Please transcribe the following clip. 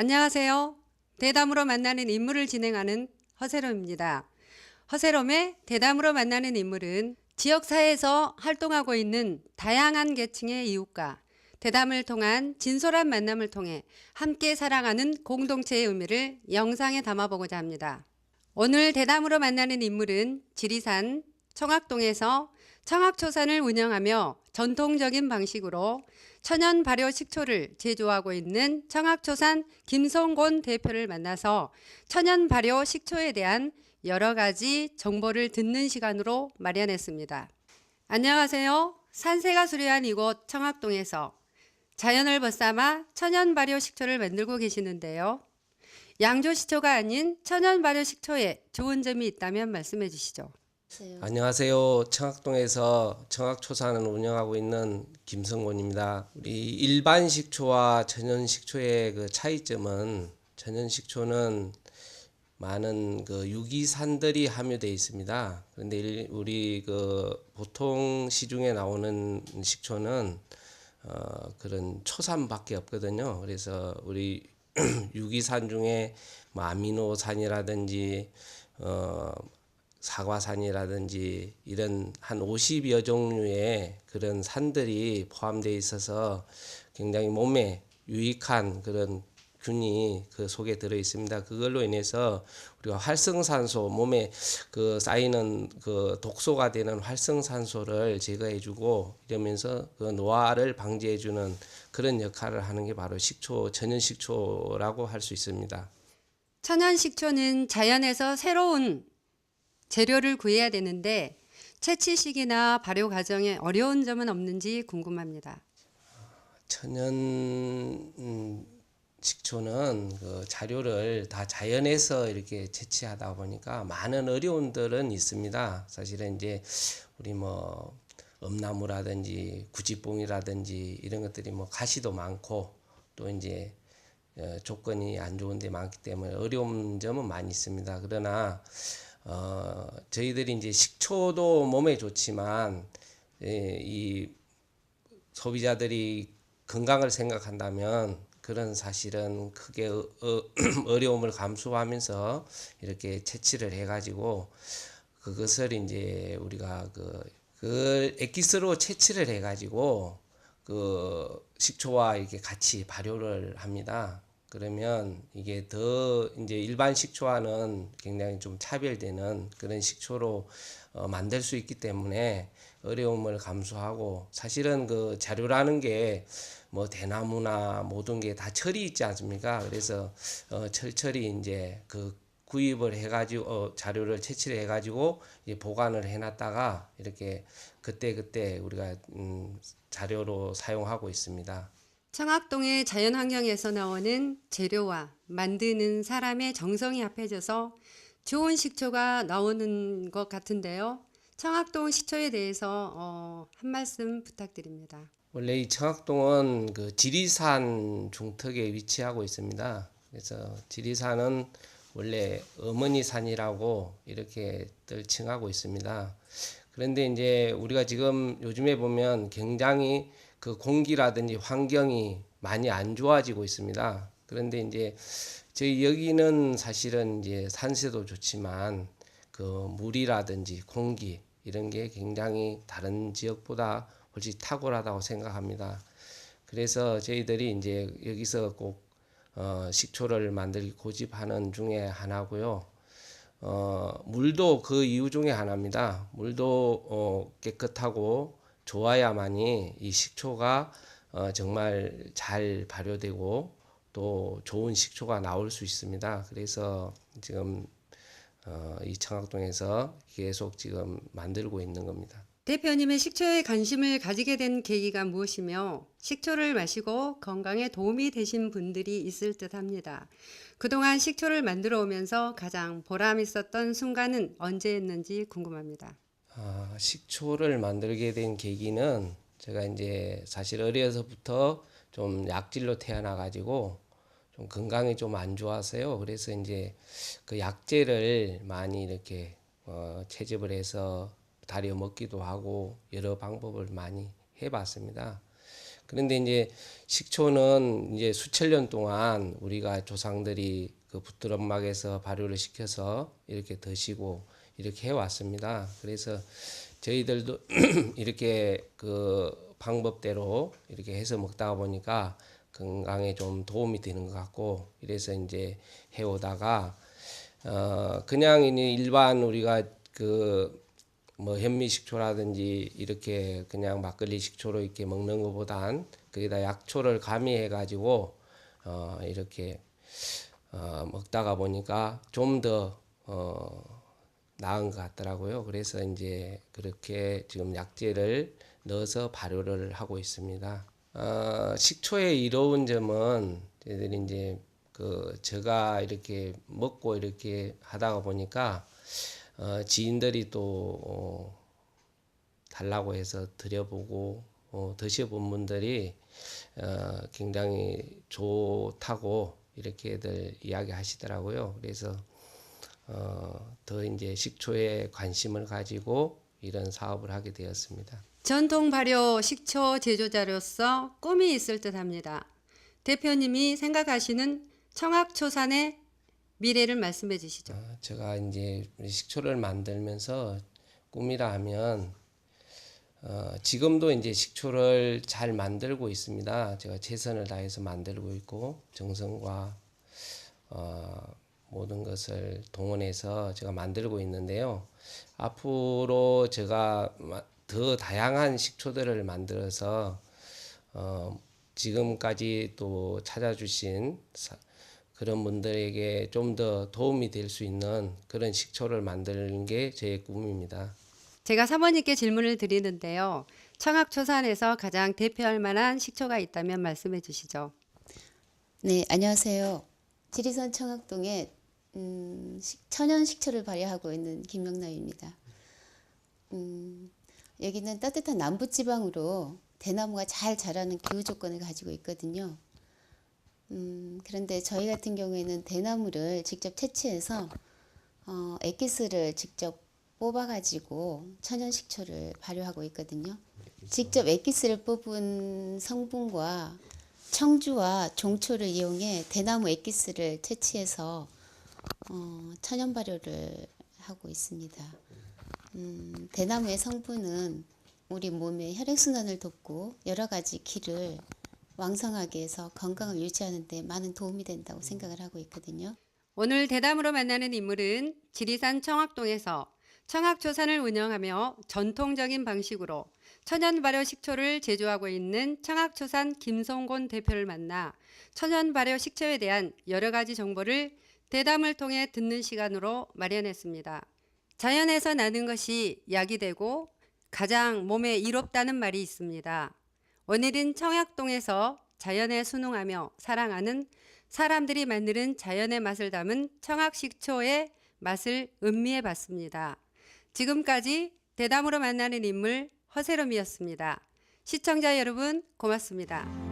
안녕하세요. 대담으로 만나는 인물을 진행하는 허세롬입니다. 허세롬의 대담으로 만나는 인물은 지역사회에서 활동하고 있는 다양한 계층의 이웃과 대담을 통한 진솔한 만남을 통해 함께 살아가는 공동체의 의미를 영상에 담아보고자 합니다. 오늘 대담으로 만나는 인물은 지리산 청학동에서 청학초산을 운영하며 전통적인 방식으로 천연 발효 식초를 제조하고 있는 청학초산 김성곤 대표를 만나서 천연 발효 식초에 대한 여러 가지 정보를 듣는 시간으로 마련했습니다. 안녕하세요. 산세가 수려한 이곳 청학동에서 자연을 벗삼아 천연 발효 식초를 만들고 계시는데요. 양조 식초가 아닌 천연 발효 식초에 좋은 점이 있다면 말씀해 주시죠. 안녕하세요. 청학동에서 청학초산을 운영하고 있는 김성곤입니다. 우리 일반 식초와 천연 식초의 그 차이점은, 천연 식초는 많은 그 유기산들이 함유되어 있습니다. 그런데 우리 그 보통 시중에 나오는 식초는 그런 초산밖에 없거든요. 그래서 우리 유기산 중에 뭐 아미노산이라든지 사과산이라든지 이런 한 50여 종류의 그런 산들이 포함되어 있어서 굉장히 몸에 유익한 그런 균이 그 속에 들어 있습니다. 그걸로 인해서 우리가 활성산소, 몸에 그 쌓이는 그 독소가 되는 활성산소를 제거해주고 이러면서 그 노화를 방지해주는 그런 역할을 하는 게 바로 식초, 천연 식초라고 할 수 있습니다. 천연 식초는 자연에서 새로운 재료를 구해야 되는데 채취식이나 발효 과정에 어려운 점은 없는지 궁금합니다. 천연 식초는 그 자료를 다 자연에서 이렇게 채취하다 보니까 많은 어려움들은 있습니다. 사실은 이제 우리 뭐 엄나무라든지 구찌뽕이라든지 이런 것들이 뭐 가시도 많고 또 이제 조건이 안 좋은 데 많기 때문에 어려운 점은 많이 있습니다. 그러나 저희들이 이제 식초도 몸에 좋지만 이 소비자들이 건강을 생각한다면 그런 사실은 크게 어려움을 감수하면서 이렇게 채취를 해가지고 그것을 이제 우리가 그 엑기스로 채취를 해가지고 그 식초와 이렇게 같이 발효를 합니다. 그러면 이게 더 이제 일반 식초와는 굉장히 좀 차별되는 그런 식초로 만들 수 있기 때문에 어려움을 감수하고, 사실은 그 자료라는 게 뭐 대나무나 모든 게 다 철이 있지 않습니까? 그래서 철철이 이제 그 구입을 해가지고 자료를 채취를 해가지고 이제 보관을 해놨다가 이렇게 그때 우리가 자료로 사용하고 있습니다. 청학동의 자연환경에서 나오는 재료와 만드는 사람의 정성이 합해져서 좋은 식초가 나오는 것 같은데요. 청학동 식초에 대해서 한 말씀 부탁드립니다. 원래 이 청학동은 그 지리산 중턱에 위치하고 있습니다. 그래서 지리산은 원래 어머니 산이라고 이렇게 늘 칭하고 있습니다. 그런데 이제 우리가 지금 요즘에 보면 굉장히 그 공기라든지 환경이 많이 안 좋아지고 있습니다. 그런데 이제 저희 여기는 사실은 이제 산세도 좋지만 그 물이라든지 공기 이런 게 굉장히 다른 지역보다 훨씬 탁월하다고 생각합니다. 그래서 저희들이 이제 여기서 꼭 식초를 만들기 고집하는 중에 하나고요. 물도 그 이유 중에 하나입니다. 물도 깨끗하고 좋아야만이 이 식초가 정말 잘 발효되고 또 좋은 식초가 나올 수 있습니다. 그래서 지금 이 청학동에서 계속 지금 만들고 있는 겁니다. 대표님의 식초에 관심을 가지게 된 계기가 무엇이며 식초를 마시고 건강에 도움이 되신 분들이 있을 듯 합니다. 그동안 식초를 만들어 오면서 가장 보람 있었던 순간은 언제였는지 궁금합니다. 식초를 만들게 된 계기는 제가 이제 사실 어려서부터 좀 약질로 태어나 가지고 좀 건강이 좀 안 좋아서요. 그래서 이제 그 약재를 많이 이렇게 채집을 해서 다려 먹기도 하고 여러 방법을 많이 해봤습니다. 그런데 이제 식초는 이제 수천 년 동안 우리가 조상들이 그 붙들음막에서 발효를 시켜서 이렇게 드시고 이렇게 해왔습니다. 그래서 저희들도 이렇게 그 방법대로 이렇게 해서 먹다가 보니까 건강에 좀 도움이 되는 것 같고 이래서 이제 해오다가 그냥 일반 우리가 그 뭐 현미식초라든지 이렇게 그냥 막걸리 식초로 이렇게 먹는 것보단 거기다 약초를 가미해 가지고 이렇게 먹다가 보니까 좀 더 나은 것 같더라고요. 그래서 이제 그렇게 지금 약재를 넣어서 발효를 하고 있습니다. 식초의 이로운 점은 저희들이 이제 그 제가 이렇게 먹고 이렇게 하다가 보니까 지인들이 또 달라고 해서 드려보고 드셔본 분들이 굉장히 좋다고 이렇게들 이야기하시더라고요. 그래서 더 이제 식초에 관심을 가지고 이런 사업을 하게 되었습니다. 전통 발효 식초 제조자로서 꿈이 있을 듯합니다. 대표님이 생각하시는 청학초산의 미래를 말씀해 주시죠. 제가 이제 식초를 만들면서 꿈이라 하면 지금도 이제 식초를 잘 만들고 있습니다. 제가 최선을 다해서 만들고 있고 정성과 모든 것을 동원해서 제가 만들고 있는데요. 앞으로 제가 더 다양한 식초들을 만들어서 지금까지 또 찾아주신 그런 분들에게 좀 더 도움이 될 수 있는 그런 식초를 만드는 게 제 꿈입니다. 제가 사모님께 질문을 드리는데요. 청학초산에서 가장 대표할 만한 식초가 있다면 말씀해 주시죠. 네, 안녕하세요. 지리산 청학동에 천연 식초를 발효하고 있는 김명남입니다. 여기는 따뜻한 남부지방으로 대나무가 잘 자라는 기후 조건을 가지고 있거든요. 그런데 저희 같은 경우에는 대나무를 직접 채취해서 액기스를 직접 뽑아가지고 천연 식초를 발효하고 있거든요. 직접 액기스를 뽑은 성분과 청주와 종초를 이용해 대나무 액기스를 채취해서 천연 발효를 하고 있습니다. 대나무의 성분은 우리 몸의 혈액순환을 돕고 여러 가지 기를 왕성하게 해서 건강을 유지하는 데 많은 도움이 된다고 생각을 하고 있거든요. 오늘 대담으로 만나는 인물은 지리산 청학동에서 청학초산을 운영하며 전통적인 방식으로 천연 발효 식초를 제조하고 있는 청학초산 김성곤 대표를 만나 천연 발효 식초에 대한 여러 가지 정보를 대담을 통해 듣는 시간으로 마련했습니다. 자연에서 나는 것이 약이 되고 가장 몸에 이롭다는 말이 있습니다. 오늘은 청학동에서 자연에 순응하며 사랑하는 사람들이 만드는 자연의 맛을 담은 청학식초의 맛을 음미해 봤습니다. 지금까지 대담으로 만나는 인물 허세롬이었습니다. 시청자 여러분 고맙습니다.